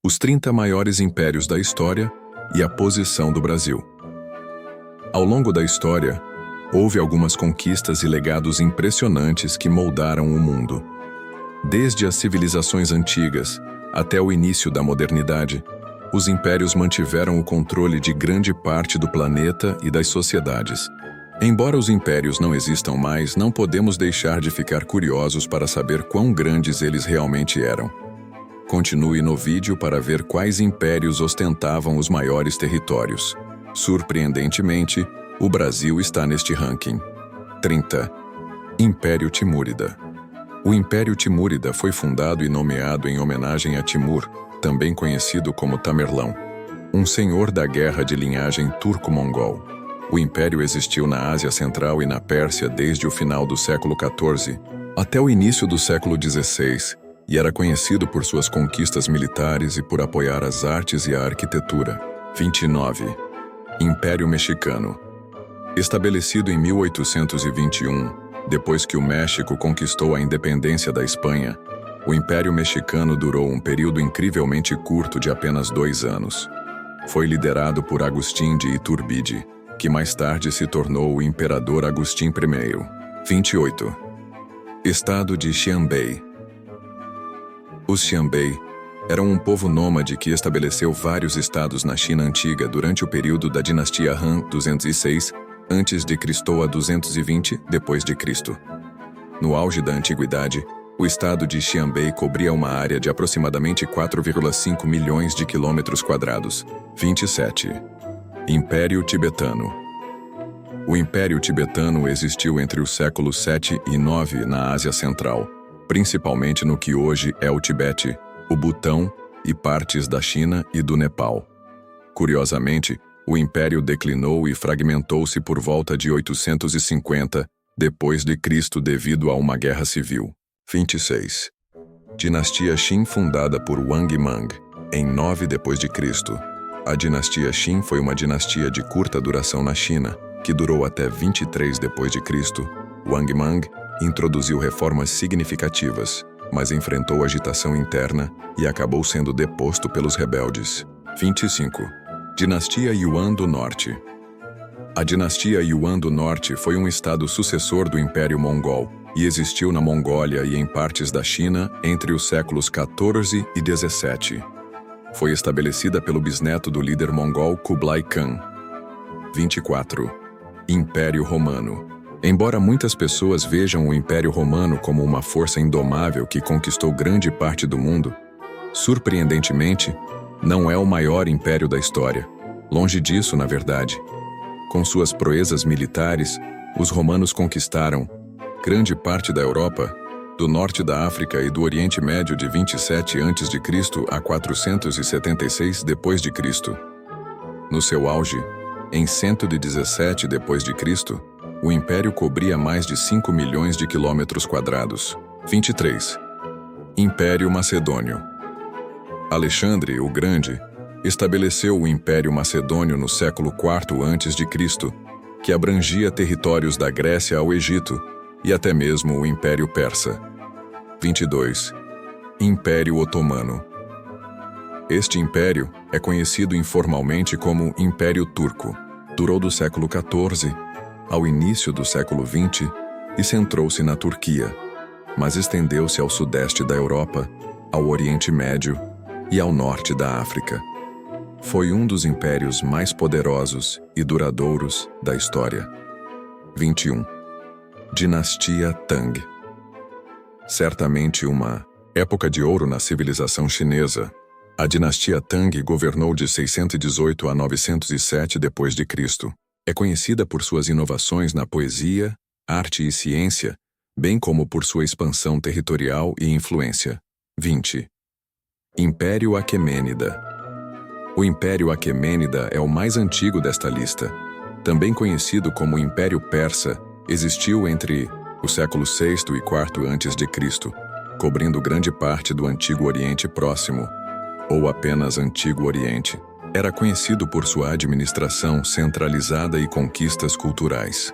os 30 maiores impérios da história e a posição do Brasil. Ao longo da história, houve algumas conquistas e legados impressionantes que moldaram o mundo. Desde as civilizações antigas até o início da modernidade, os impérios mantiveram o controle de grande parte do planeta e das sociedades. Embora os impérios não existam mais, não podemos deixar de ficar curiosos para saber quão grandes eles realmente eram. Continue no vídeo para ver quais impérios ostentavam os maiores territórios. Surpreendentemente, o Brasil está neste ranking. 30. Império Timúrida. O Império Timúrida foi fundado e nomeado em homenagem a Timur, também conhecido como Tamerlão, um senhor da guerra de linhagem turco-mongol. O império existiu na Ásia Central e na Pérsia desde o final do século XIV até o início do século XVI e era conhecido por suas conquistas militares e por apoiar as artes e a arquitetura. 29. Império Mexicano. Estabelecido em 1821, depois que o México conquistou a independência da Espanha, o Império Mexicano durou um período incrivelmente curto de apenas 2 anos. Foi liderado por Agustín de Iturbide, que mais tarde se tornou o Imperador Agustín I. 28. Estado de Xianbei. Os Xianbei eram um povo nômade que estabeleceu vários estados na China antiga durante o período da dinastia Han 206 a.C. a 220 d.C. No auge da antiguidade, o estado de Xianbei cobria uma área de aproximadamente 4,5 milhões de quilômetros quadrados. 27. Império Tibetano. O Império Tibetano existiu entre os séculos 7 e 9 na Ásia Central, principalmente no que hoje é o Tibete, o Butão e partes da China e do Nepal. Curiosamente, o império declinou e fragmentou-se por volta de 850 d.C. devido a uma guerra civil. 26. Dinastia Qin fundada por Wang Mang, em 9 d.C. A dinastia Qin foi uma dinastia de curta duração na China, que durou até 23 d.C. Wang Mang introduziu reformas significativas, mas enfrentou agitação interna e acabou sendo deposto pelos rebeldes. 25. Dinastia Yuan do Norte. A dinastia Yuan do Norte foi um estado sucessor do Império Mongol e existiu na Mongólia e em partes da China entre os séculos XIV e XVII. Foi estabelecida pelo bisneto do líder mongol Kublai Khan. 24. Império Romano. Embora muitas pessoas vejam o Império Romano como uma força indomável que conquistou grande parte do mundo, surpreendentemente, não é o maior império da história. Longe disso, na verdade. Com suas proezas militares, os romanos conquistaram grande parte da Europa, do norte da África e do Oriente Médio de 27 a.C. a 476 d.C. No seu auge, em 117 d.C., o império cobria mais de 5 milhões de quilômetros quadrados. 23. Império Macedônio. Alexandre o Grande estabeleceu o Império Macedônio no século IV a.C., que abrangia territórios da Grécia ao Egito e até mesmo o Império Persa. 22. Império Otomano. Este império é conhecido informalmente como Império Turco. Durou do século XIV ao início do século XX e centrou-se na Turquia, mas estendeu-se ao sudeste da Europa, ao Oriente Médio e ao norte da África. Foi um dos impérios mais poderosos e duradouros da história. 21. Dinastia Tang. Certamente uma época de ouro na civilização chinesa, a dinastia Tang governou de 618 a 907 d.C. É conhecida por suas inovações na poesia, arte e ciência, bem como por sua expansão territorial e influência. 20. Império Aquemênida. O Império Aquemênida é o mais antigo desta lista. Também conhecido como Império Persa, existiu entre o século VI e IV a.C., cobrindo grande parte do Antigo Oriente Próximo, ou apenas Antigo Oriente. Era conhecido por sua administração centralizada e conquistas culturais.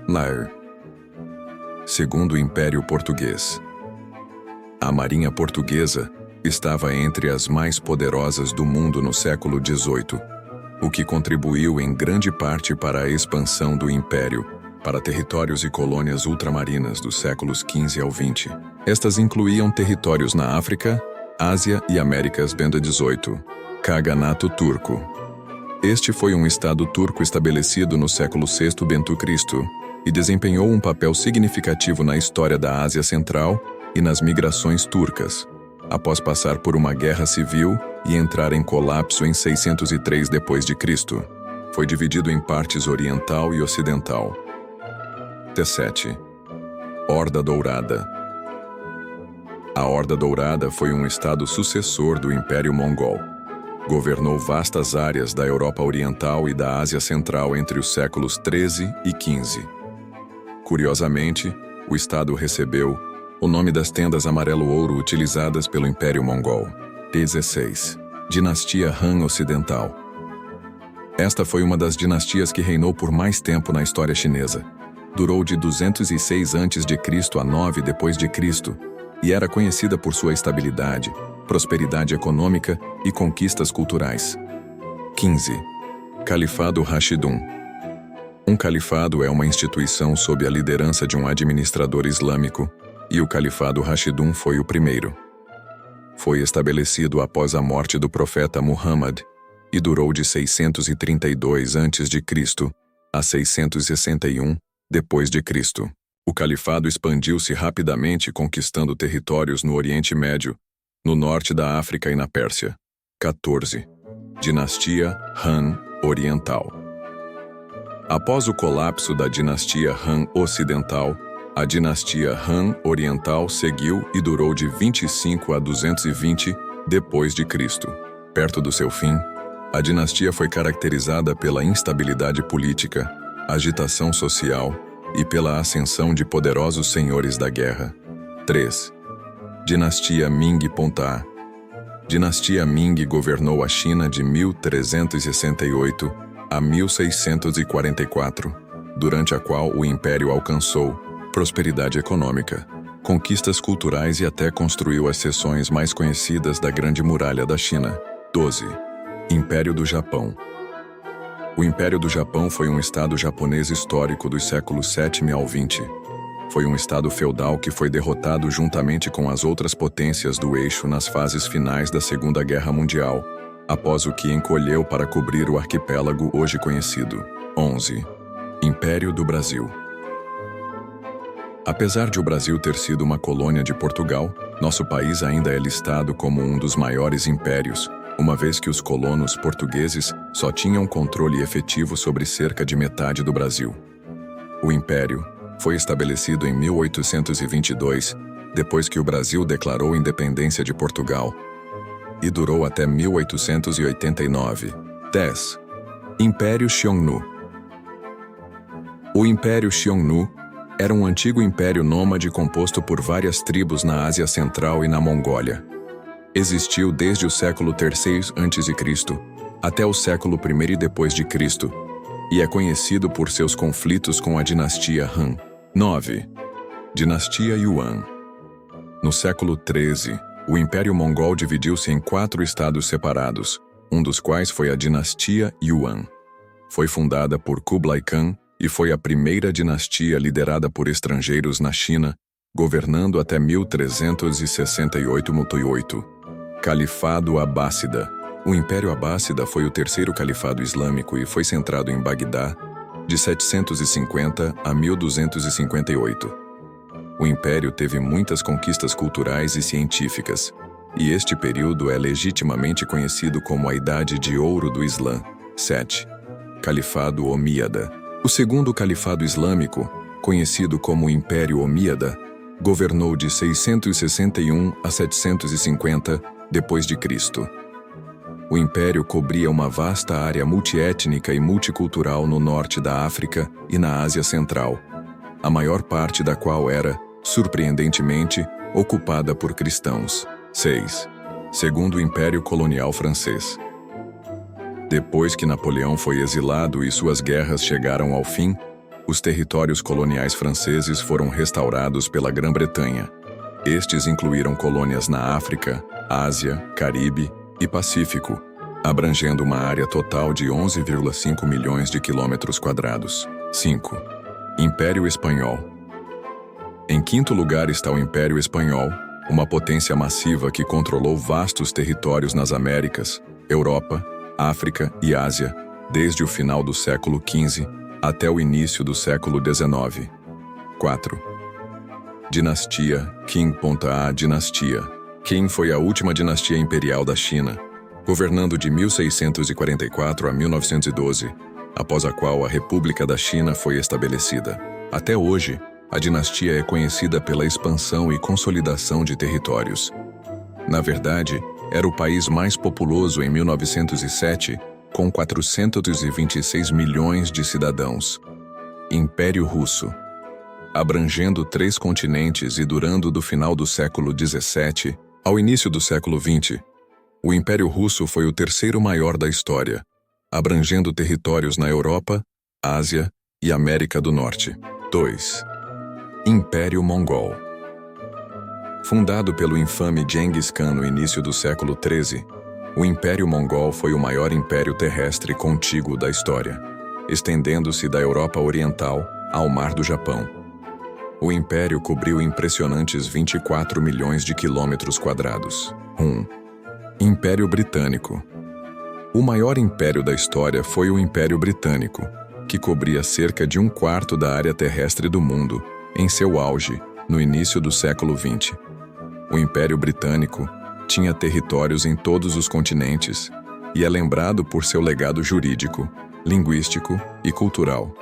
Lar. Segundo o Império Português. A Marinha Portuguesa estava entre as mais poderosas do mundo no século XVIII, o que contribuiu em grande parte para a expansão do Império para territórios e colônias ultramarinas dos séculos XV ao XX. Estas incluíam territórios na África, Ásia e Américas Benda XVIII. Kaganato Turco. Este foi um estado turco estabelecido no século VI b.C. e desempenhou um papel significativo na história da Ásia Central e nas migrações turcas, após passar por uma guerra civil e entrar em colapso em 603 d.C. Foi dividido em partes oriental e ocidental. T7. Horda Dourada. A Horda Dourada foi um estado sucessor do Império Mongol. Governou vastas áreas da Europa Oriental e da Ásia Central entre os séculos XIII e XV. Curiosamente, o estado recebeu o nome das tendas amarelo-ouro utilizadas pelo Império Mongol. T16. Dinastia Han Ocidental. Esta foi uma das dinastias que reinou por mais tempo na história chinesa. Durou de 206 a.C. a 9 d.C. e era conhecida por sua estabilidade, prosperidade econômica e conquistas culturais. 15. Califado Rashidun. Um califado é uma instituição sob a liderança de um administrador islâmico, e o Califado Rashidun foi o primeiro. Foi estabelecido após a morte do profeta Muhammad e durou de 632 a.C. a 661 d.C. O califado expandiu-se rapidamente, conquistando territórios no Oriente Médio, no norte da África e na Pérsia. 14. Dinastia Han Oriental. Após o colapso da dinastia Han Ocidental, a dinastia Han Oriental seguiu e durou de 25 a 220 d.C. Perto do seu fim, a dinastia foi caracterizada pela instabilidade política, agitação social e pela ascensão de poderosos senhores da guerra. 3. Dinastia Ming-Ponta. Dinastia Ming governou a China de 1368 a 1644, durante a qual o império alcançou prosperidade econômica, conquistas culturais e até construiu as seções mais conhecidas da Grande Muralha da China. 12. Império do Japão. O Império do Japão foi um estado japonês histórico dos séculos 7 ao 20. Foi um estado feudal que foi derrotado juntamente com as outras potências do eixo nas fases finais da Segunda Guerra Mundial, após o que encolheu para cobrir o arquipélago hoje conhecido. 11. Império do Brasil. Apesar de o Brasil ter sido uma colônia de Portugal, nosso país ainda é listado como um dos maiores impérios, uma vez que os colonos portugueses só tinham controle efetivo sobre cerca de metade do Brasil. O Império foi estabelecido em 1822, depois que o Brasil declarou independência de Portugal, e durou até 1889. 10. Império Xiongnu. O Império Xiongnu era um antigo império nômade composto por várias tribos na Ásia Central e na Mongólia. Existiu desde o século III a.C. até o século I d.C., e é conhecido por seus conflitos com a dinastia Han. 9. Dinastia Yuan. No século XIII, o Império Mongol dividiu-se em 4 estados separados, um dos quais foi a dinastia Yuan. Foi fundada por Kublai Khan e foi a primeira dinastia liderada por estrangeiros na China, governando até 1368. Califado Abássida. O Império Abássida foi o terceiro califado islâmico e foi centrado em Bagdá, de 750 a 1258. O império teve muitas conquistas culturais e científicas, e este período é legitimamente conhecido como a Idade de Ouro do Islã. 7. Califado Omíada. O segundo califado islâmico, conhecido como Império Omíada, governou de 661 a 750 d.C. O império cobria uma vasta área multiétnica e multicultural no norte da África e na Ásia Central, a maior parte da qual era, surpreendentemente, ocupada por cristãos. 6. Segundo o Império Colonial Francês. Depois que Napoleão foi exilado e suas guerras chegaram ao fim, os territórios coloniais franceses foram restaurados pela Grã-Bretanha. Estes incluíram colônias na África, Ásia, Caribe e Pacífico, abrangendo uma área total de 11,5 milhões de quilômetros quadrados. 5. Império Espanhol. Em quinto lugar está o Império Espanhol, uma potência massiva que controlou vastos territórios nas Américas, Europa, África e Ásia, desde o final do século XV até o início do século XIX. 4. Dinastia Qing.A Dinastia. Qing foi a última dinastia imperial da China, governando de 1644 a 1912, após a qual a República da China foi estabelecida. Até hoje, a dinastia é conhecida pela expansão e consolidação de territórios. Na verdade, era o país mais populoso em 1907, com 426 milhões de cidadãos. Império Russo. Abrangendo 3 continentes e durando do final do século XVII ao início do século XX, o Império Russo foi o terceiro maior da história, abrangendo territórios na Europa, Ásia e América do Norte. 2. Império Mongol. Fundado pelo infame Genghis Khan no início do século XIII, o Império Mongol foi o maior império terrestre contíguo da história, estendendo-se da Europa Oriental ao Mar do Japão. O império cobriu impressionantes 24 milhões de quilômetros quadrados. 1. Império Britânico. O maior império da história foi o Império Britânico, que cobria cerca de 1/4 da área terrestre do mundo, em seu auge, no início do século XX. O Império Britânico tinha territórios em todos os continentes e é lembrado por seu legado jurídico, linguístico e cultural.